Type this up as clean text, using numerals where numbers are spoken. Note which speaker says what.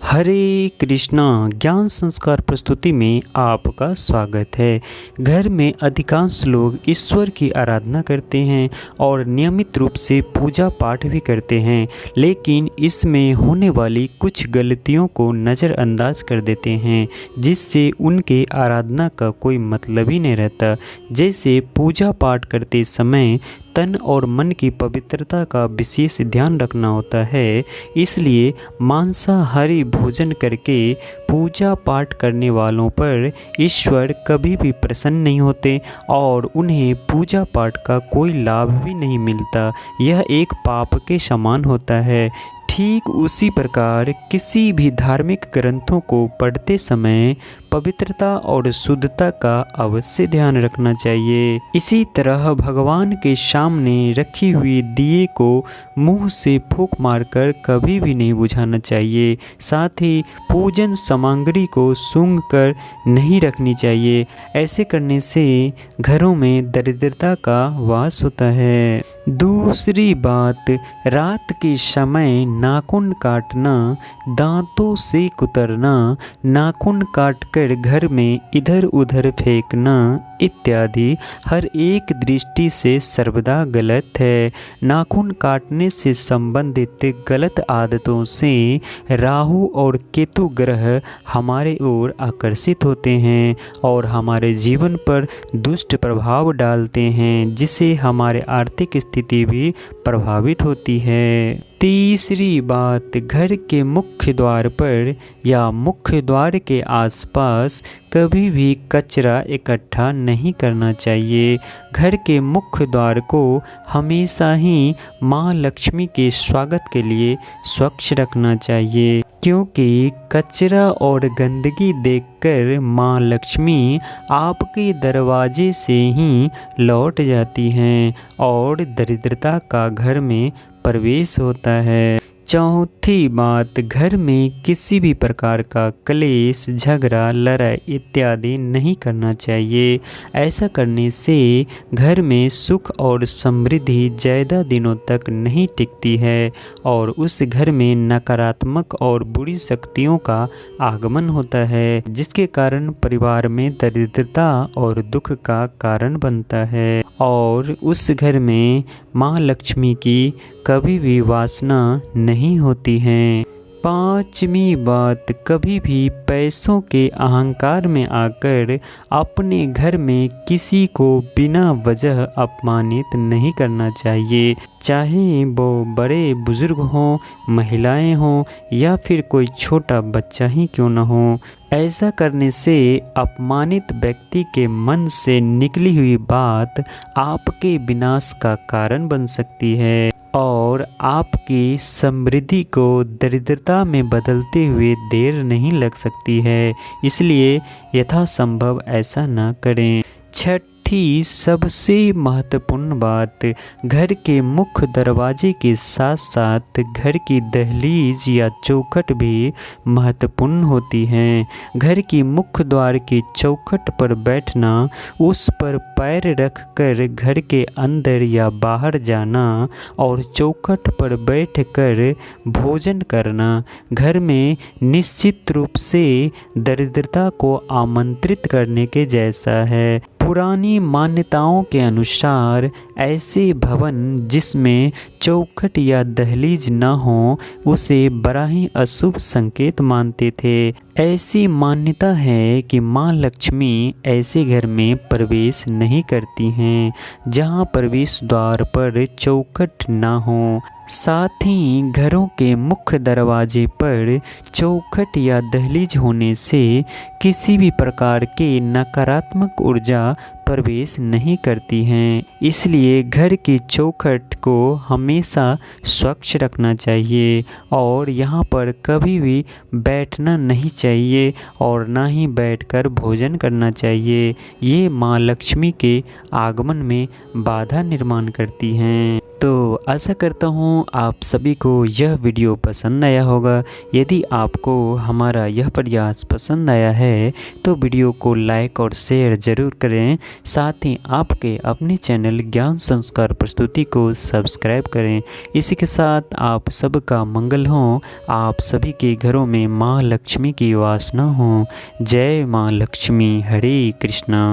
Speaker 1: हरे कृष्णा ज्ञान संस्कार प्रस्तुति में आपका स्वागत है। घर में अधिकांश लोग ईश्वर की आराधना करते हैं और नियमित रूप से पूजा पाठ भी करते हैं, लेकिन इसमें होने वाली कुछ गलतियों को नज़रअंदाज कर देते हैं, जिससे उनके आराधना का कोई मतलब ही नहीं रहता। जैसे पूजा पाठ करते समय तन और मन की पवित्रता का विशेष ध्यान रखना होता है, इसलिए मांसाहारी भोजन करके पूजा पाठ करने वालों पर ईश्वर कभी भी प्रसन्न नहीं होते और उन्हें पूजा पाठ का कोई लाभ भी नहीं मिलता। यह एक पाप के समान होता है। ठीक उसी प्रकार किसी भी धार्मिक ग्रंथों को पढ़ते समय पवित्रता और शुद्धता का अवश्य ध्यान रखना चाहिए। इसी तरह भगवान के सामने रखी हुई दिए को मुंह से फूंक मारकर कभी भी नहीं बुझाना चाहिए। साथ ही पूजन सामग्री को सूंघ कर नहीं रखनी चाहिए। ऐसे करने से घरों में दरिद्रता का वास होता है। दूसरी बात, रात के समय नाखून काटना, दांतों से कुतरना, नाखून काटकर घर में इधर उधर फेंकना इत्यादि हर एक दृष्टि से सर्वदा गलत है। नाखून काटने से संबंधित गलत आदतों से राहु और केतु ग्रह हमारे ओर आकर्षित होते हैं और हमारे जीवन पर दुष्ट प्रभाव डालते हैं, जिससे हमारे आर्थिक स्थिति भी प्रभावित होती है। तीसरी बात, घर के मुख्य द्वार पर या मुख्य द्वार के आसपास कभी भी कचरा इकट्ठा नहीं करना चाहिए। घर के मुख्य द्वार को हमेशा ही माँ लक्ष्मी के स्वागत के लिए स्वच्छ रखना चाहिए, क्योंकि कचरा और गंदगी देखकर माँ लक्ष्मी आपके दरवाजे से ही लौट जाती हैं और दरिद्रता का घर में प्रवेश होता है। चौथी बात, घर में किसी भी प्रकार का क्लेश, झगड़ा, लड़ाई इत्यादि नहीं करना चाहिए। ऐसा करने से घर में सुख और समृद्धि ज़्यादा दिनों तक नहीं टिकती है और उस घर में नकारात्मक और बुरी शक्तियों का आगमन होता है, जिसके कारण परिवार में दरिद्रता और दुख का कारण बनता है और उस घर में माँ लक्ष्मी की कभी भी वासना नहीं होती है। पांचवी बात, कभी भी पैसों के अहंकार में आकर अपने घर में किसी को बिना वजह अपमानित नहीं करना चाहिए, चाहे वो बड़े बुजुर्ग हों, महिलाएं हों या फिर कोई छोटा बच्चा ही क्यों न हो। ऐसा करने से अपमानित व्यक्ति के मन से निकली हुई बात आपके विनाश का कारण बन सकती है और आपकी समृद्धि को दरिद्रता में बदलते हुए देर नहीं लग सकती है, इसलिए यथासंभव ऐसा ना करें। छठी सबसे महत्वपूर्ण बात, घर के मुख्य दरवाजे के साथ साथ घर की दहलीज या चौखट भी महत्वपूर्ण होती हैं। घर की मुख्य द्वार के चौखट पर बैठना, उस पर पैर रखकर घर के अंदर या बाहर जाना और चौखट पर बैठकर भोजन करना घर में निश्चित रूप से दरिद्रता को आमंत्रित करने के जैसा है। पुरानी मान्यताओं के अनुसार ऐसे भवन जिसमें चौखट या दहलीज न हो उसे बड़ा ही अशुभ संकेत मानते थे। ऐसी मान्यता है कि माँ लक्ष्मी ऐसे घर में प्रवेश नहीं करती हैं जहाँ प्रवेश द्वार पर चौखट न हो। साथ ही घरों के मुख्य दरवाजे पर चौखट या दहलीज होने से किसी भी प्रकार के नकारात्मक ऊर्जा प्रवेश नहीं करती हैं, इसलिए घर की चौखट को हमेशा स्वच्छ रखना चाहिए और यहाँ पर कभी भी बैठना नहीं चाहिए और ना ही बैठकर भोजन करना चाहिए। ये माँ लक्ष्मी के आगमन में बाधा निर्माण करती हैं। तो आशा करता हूँ आप सभी को यह वीडियो पसंद आया होगा। यदि आपको हमारा यह प्रयास पसंद आया है तो वीडियो को लाइक और शेयर ज़रूर करें। साथ ही आपके अपने चैनल ज्ञान संस्कार प्रस्तुति को सब्सक्राइब करें। इसी के साथ आप सबका मंगल हो। आप सभी के घरों में माँ लक्ष्मी की वासना हो। जय माँ लक्ष्मी। हरे कृष्णा।